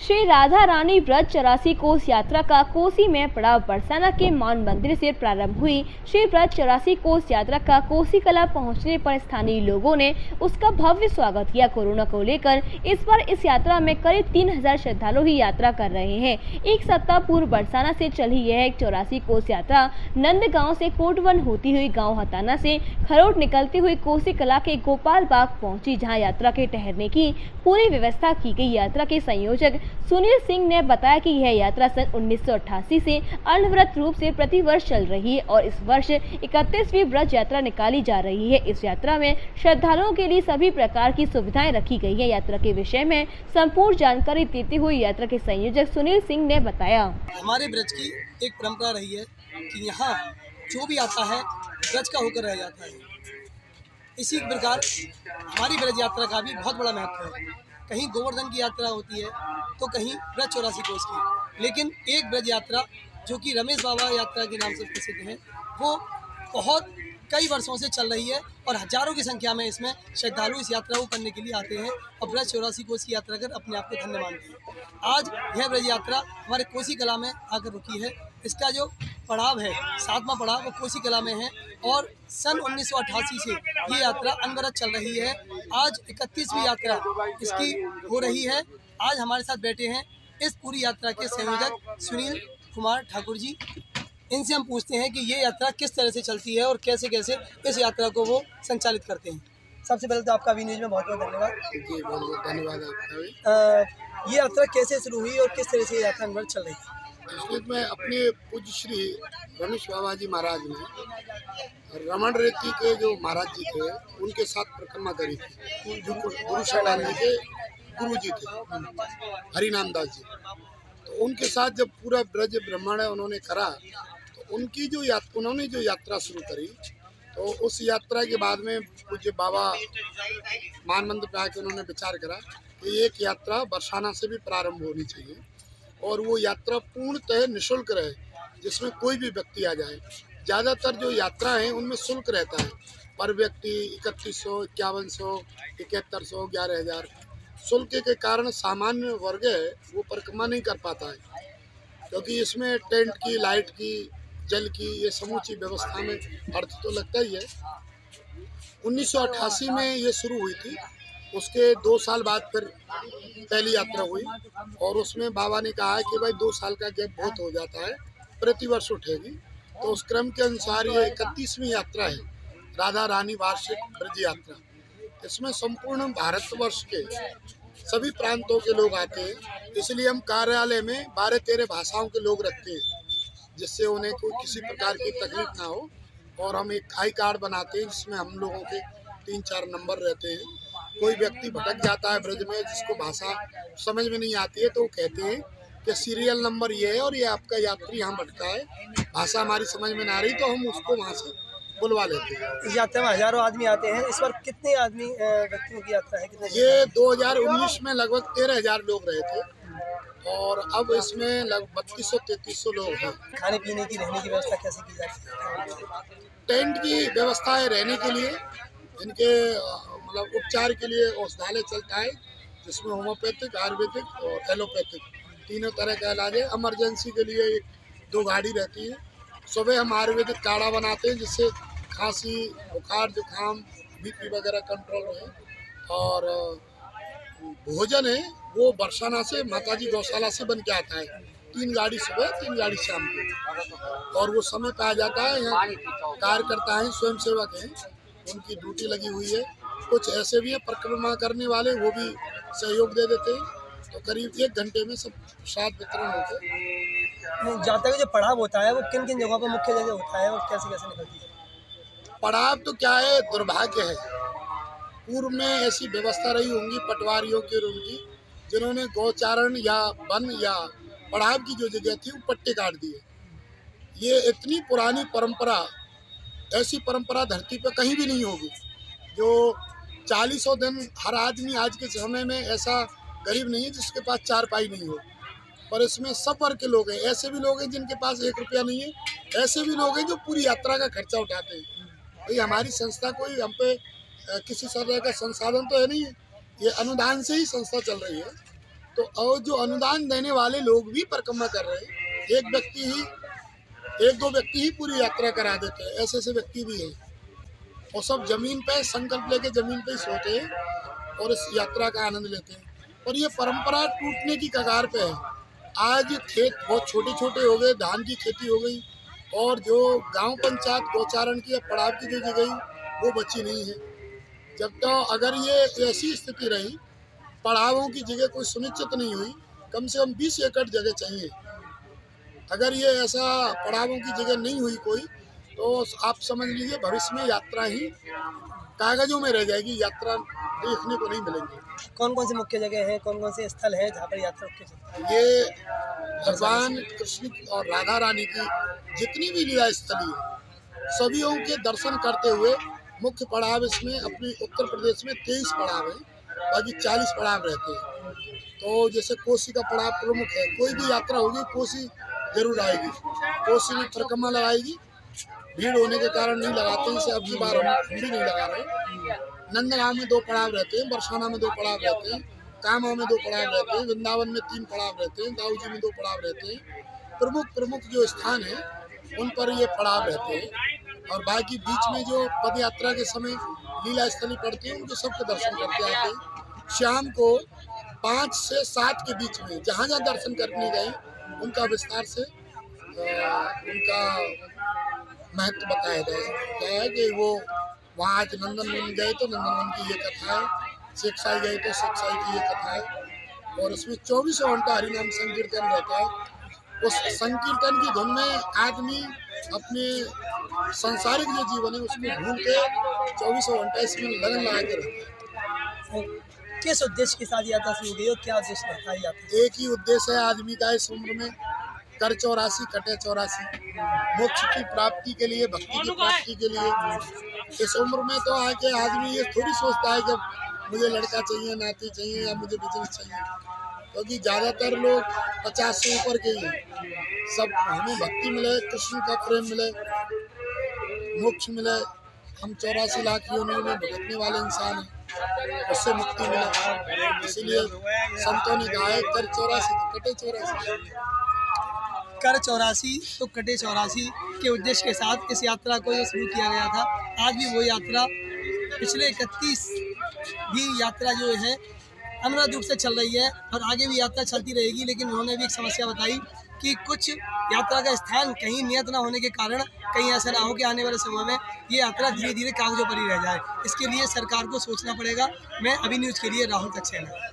श्री राधा रानी व्रत 84 कोस यात्रा का कोसी में पड़ाव बरसाना के मान मंदिर से प्रारंभ हुई। श्री व्रत 84 कोस यात्रा का कोसी कला पहुंचने पर स्थानीय लोगों ने उसका भव्य स्वागत किया। कोरोना को लेकर इस बार इस यात्रा में करीब 3000 श्रद्धालु ही यात्रा कर रहे हैं। एक सप्ताह पूर्व बरसाना से चली यह 84 कोस यात्रा नंदगांव से कोटवन होती हुई गाँव हताना से खरोट निकलती हुई कोसी कला के गोपाल बाग पहुँची, जहाँ यात्रा के ठहरने की पूरी व्यवस्था की गई। यात्रा के संयोजक सुनील सिंह ने बताया कि यह यात्रा सन 1988 से अनवरत रूप से प्रतिवर्ष चल रही है और इस वर्ष 31वीं व्रत यात्रा निकाली जा रही है। इस यात्रा में श्रद्धालुओं के लिए सभी प्रकार की सुविधाएं रखी गई है। यात्रा के विषय में संपूर्ण जानकारी देते हुए यात्रा के संयोजक सुनील सिंह ने बताया, हमारे ब्रज की एक परंपरा रही है कि यहाँ जो भी आता है ब्रज का होकर रह जाता है। इसी प्रकार हमारी ब्रज यात्रा का भी बहुत बड़ा महत्व है। कहीं गोवर्धन की यात्रा होती है तो कहीं ब्रज 84 कोस की, लेकिन एक ब्रज यात्रा जो कि रमेश बाबा यात्रा के नाम से प्रसिद्ध है, वो बहुत कई वर्षों से चल रही है और हजारों की संख्या में इसमें श्रद्धालु इस यात्रा को करने के लिए आते हैं और ब्रज 84 कोस की यात्रा कर अपने आप को धन्य मानते हैं। आज यह ब्रज यात्रा हमारे कोसी कला में आकर रुकी है। इसका जो पड़ाव है, 7वां पड़ाव, वो कोसी कला में है और सन 1988 से ये यात्रा अनवरत चल रही है। आज 31वीं यात्रा इसकी हो रही है। आज हमारे साथ बैठे हैं इस पूरी यात्रा के संयोजक सुनील कुमार ठाकुर जी। इनसे हम पूछते हैं कि ये यात्रा किस तरह से चलती है और कैसे कैसे इस यात्रा को वो संचालित करते हैं। सबसे पहले तो आपका वी न्यूज़ में बहुत बहुत धन्यवाद। जी, बहुत बहुत धन्यवाद आपका। ये यात्रा कैसे शुरू हुई और किस तरह से ये यात्रा अनवरत चल रही है? इसमें मैं अपने पूज्य श्री रमेश बाबा जी महाराज ने रमण रेती के जो महाराज जी थे उनके साथ परिक्रमा करी थी, जो गुरु शैलान जी के गुरु जी थे, हरिनाम दास जी। तो उनके साथ जब पूरा ब्रज ब्रह्मांड उन्होंने करा तो उन्होंने जो यात्रा शुरू करी, तो उस यात्रा के बाद में पूज्य बाबा मान मंदिर पे आके उन्होंने विचार करा कि एक यात्रा बरसाना से भी प्रारंभ होनी चाहिए और वो यात्रा पूर्णतः निःशुल्क रहे, जिसमें कोई भी व्यक्ति आ जाए। ज़्यादातर जो यात्रा है उनमें शुल्क रहता है, पर व्यक्ति 3100, 5100, 7100, 11000। शुल्क के कारण सामान्य वर्ग है वो परिक्रमा नहीं कर पाता है, क्योंकि इसमें टेंट की, लाइट की, जल की, ये समूची व्यवस्था में अर्थ तो लगता ही है। 1988 में ये शुरू हुई थी। उसके 2 साल बाद फिर पहली यात्रा हुई और उसमें बाबा ने कहा कि भाई 2 साल का गैप बहुत हो जाता है, प्रतिवर्ष उठेगी। तो उस क्रम के अनुसार ये 31वीं यात्रा है, राधा रानी वार्षिक ब्रज यात्रा। इसमें संपूर्ण भारतवर्ष के सभी प्रांतों के लोग आते हैं, इसलिए हम कार्यालय में 12-13 भाषाओं के लोग रखते हैं, जिससे उन्हें कोई किसी प्रकार की तकलीफ ना हो। और हम एक आई कार्ड बनाते हैं जिसमें हम लोगों के 3-4 नंबर रहते हैं। कोई व्यक्ति भटक जाता है ब्रज में, जिसको भाषा समझ में नहीं आती है, तो वो कहते हैं कि सीरियल नंबर ये है और ये आपका यात्री यहाँ भटका है, भाषा हमारी समझ में ना आ रही, तो हम उसको वहाँ से बुलवा लेते हैं। इस यात्रा में हजारों आदमी आते हैं। इस बार कितने आदमी व्यक्तियों की यात्रा है? कितने? ये 2019 में लगभग 13,000 लोग रहे थे और अब इसमें लगभग 3200-3300 लोग हैं। खाने पीने की, रहने की व्यवस्था कैसे की जाती है? टेंट की व्यवस्था है रहने के लिए, इनके मतलब उपचार के लिए औषधालय चलता है, जिसमें होम्योपैथिक, आयुर्वेदिक और एलोपैथिक तीनों तरह का इलाज है। इमरजेंसी के लिए 1-2 गाड़ी रहती है। सुबह हम आयुर्वेदिक काढ़ा बनाते हैं, जिससे खांसी, बुखार, जुकाम, बीपी वगैरह कंट्रोल रहे। और भोजन है वो बरसाना से माताजी गौशाला से बन के आता है, 3 गाड़ी सुबह, 3 गाड़ी शाम को, और वो समय पे आ जाता है। यहाँ कार्यकर्ता हैं, स्वयंसेवक हैं, उनकी ड्यूटी लगी हुई है। कुछ ऐसे भी हैं परिक्रमा करने वाले, वो भी सहयोग दे देते हैं। तो करीब 1 घंटे में सब प्रसाद वितरण होते हैं। यात्रा का जो पड़ाव होता है वो किन किन जगहों पर मुख्य जगह होता है और कैसे कैसे निकलती है? पड़ाव तो क्या है, दुर्भाग्य है, पूर्व में ऐसी व्यवस्था रही होंगी पटवारियों की और उनकी, जिन्होंने गौचारण या वन या पड़ाव की जो जगह थी वो पट्टे काट दिए। ये इतनी पुरानी परंपरा, ऐसी परंपरा धरती पर कहीं भी नहीं होगी। जो 40 दिन हर आदमी आज के समय में ऐसा गरीब नहीं है जिसके पास 4 पाई नहीं हो, पर इसमें सब वर्ग के लोग हैं। ऐसे भी लोग हैं जिनके पास 1 रुपया नहीं है, ऐसे भी लोग हैं जो पूरी यात्रा का खर्चा उठाते हैं। भाई हमारी संस्था कोई हम पे किसी तरह का संसाधन तो है नहीं है, ये अनुदान से ही संस्था चल रही है। तो और जो अनुदान देने वाले लोग भी परिक्रमा कर रहे हैं। एक दो व्यक्ति ही पूरी यात्रा करा देते हैं, ऐसे व्यक्ति भी हैं। और सब जमीन पे संकल्प लेके जमीन पे ही सोते हैं और इस यात्रा का आनंद लेते हैं। और ये परंपरा टूटने की कगार पे है। आज खेत बहुत छोटे छोटे हो गए, धान की खेती हो गई, और जो गांव पंचायत गौचारण की या पड़ाव की जो जगह वो बची नहीं है। जब तक अगर ये ऐसी स्थिति रही, पड़ावों की जगह कोई सुनिश्चित नहीं हुई, कम से कम 20 एकड़ जगह चाहिए। अगर ये ऐसा पड़ावों की जगह नहीं हुई कोई, तो आप समझ लीजिए भविष्य में यात्रा ही कागजों में रह जाएगी, यात्रा देखने को नहीं मिलेंगी। कौन कौन से मुख्य जगह हैं, कौन कौन से स्थल हैं जहाँ पर यात्रा रुक के चलती है? ये भगवान कृष्ण और राधा रानी की जितनी भी लीला स्थली है, सभीयों के दर्शन करते हुए मुख्य पड़ाव इसमें अपने उत्तर प्रदेश में 23 पड़ाव हैं, बाकी 40 पड़ाव रहते हैं। तो जैसे कोसी का पड़ाव प्रमुख है, कोई भी यात्रा होगी कोसी जरूर आएगी, कोसी में परिक्रमा लगाएगी। भीड़ होने के कारण नहीं लगाते हैं, इसे अब की बार हम भी नहीं लगा रहे। नंदगांव में 2 पड़ाव रहते हैं, बरसाना में 2 पड़ाव रहते हैं, कामां में 2 पड़ाव रहते हैं, वृंदावन में 3 पड़ाव रहते हैं, दाऊजी में 2 पड़ाव रहते हैं। प्रमुख जो स्थान है उन पर ये पड़ाव रहते हैं। और बाकी बीच में जो पद यात्रा के समय लीला स्थली पड़ती है, उनके सबके दर्शन करते आते हैं। शाम को 5 से 7 के बीच में जहाँ जहाँ दर्शन करने गए उनका विस्तार से उनका महत्व बताया गया है कि वो वहाँ आज नंदनवन गए तो नंदनवन की ये कथा है, शेखसाई गए तो शेखसाई की ये कथा है। और उसमें 24 घंटा हरिनाम संकीर्तन रहता है। उस संकीर्तन की धुन में आदमी अपने सांसारिक जो जीवन है उसको भूल के 24 घंटा इसमें लगन लगा के रहता है। किस उद्देश्य के साथ यात्रा शुरू हुई और क्या उद्देश्य रहता है यात्रा? एक ही उद्देश्य है आदमी का इस उम्र में, कर 84 कटे 84, मोक्ष की प्राप्ति के लिए, भक्ति की प्राप्ति के लिए। इस उम्र में तो आके आदमी ये थोड़ी सोचता है कि मुझे लड़का चाहिए, नाती चाहिए या मुझे बिजनेस चाहिए, क्योंकि ज़्यादातर लोग 50 से ऊपर के ही हैं। सब हमें भक्ति मिले, कृष्ण का प्रेम मिले, मोक्ष मिले। हम 84 लाख योनियों में भटकने वाले इंसान हैं, उससे मुक्ति मिले। इसीलिए संतों ने कहा है कर 84 तो कटे 84। कर 84 तो कटे 84 के उद्देश्य के साथ इस यात्रा को ये शुरू किया गया था। आज भी वो यात्रा पिछले 31 भी यात्रा जो है अनवरत रूप से चल रही है और आगे भी यात्रा चलती रहेगी। लेकिन उन्होंने भी एक समस्या बताई कि कुछ यात्रा का स्थान कहीं नियत ना होने के कारण कहीं ऐसा ना हो कि आने वाले समय में ये यात्रा धीरे धीरे कागजों पर ही रह जाए। इसके लिए सरकार को सोचना पड़ेगा। मैं अभी न्यूज़ के लिए राहुल सक्सेना।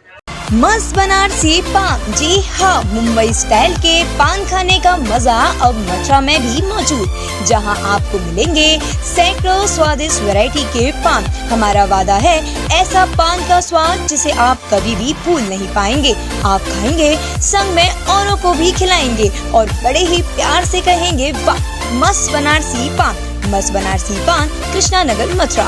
मस्त बनारसी पान, जी हाँ, मुंबई स्टाइल के पान खाने का मजा अब मथुरा में भी मौजूद, जहां आपको मिलेंगे सैकड़ों स्वादिष्ट वैरायटी के पान। हमारा वादा है ऐसा पान का स्वाद जिसे आप कभी भी भूल नहीं पाएंगे। आप खाएंगे, संग में औरों को भी खिलाएंगे और बड़े ही प्यार से कहेंगे वाह। मस्त बनारसी पान, कृष्णा नगर, मथुरा।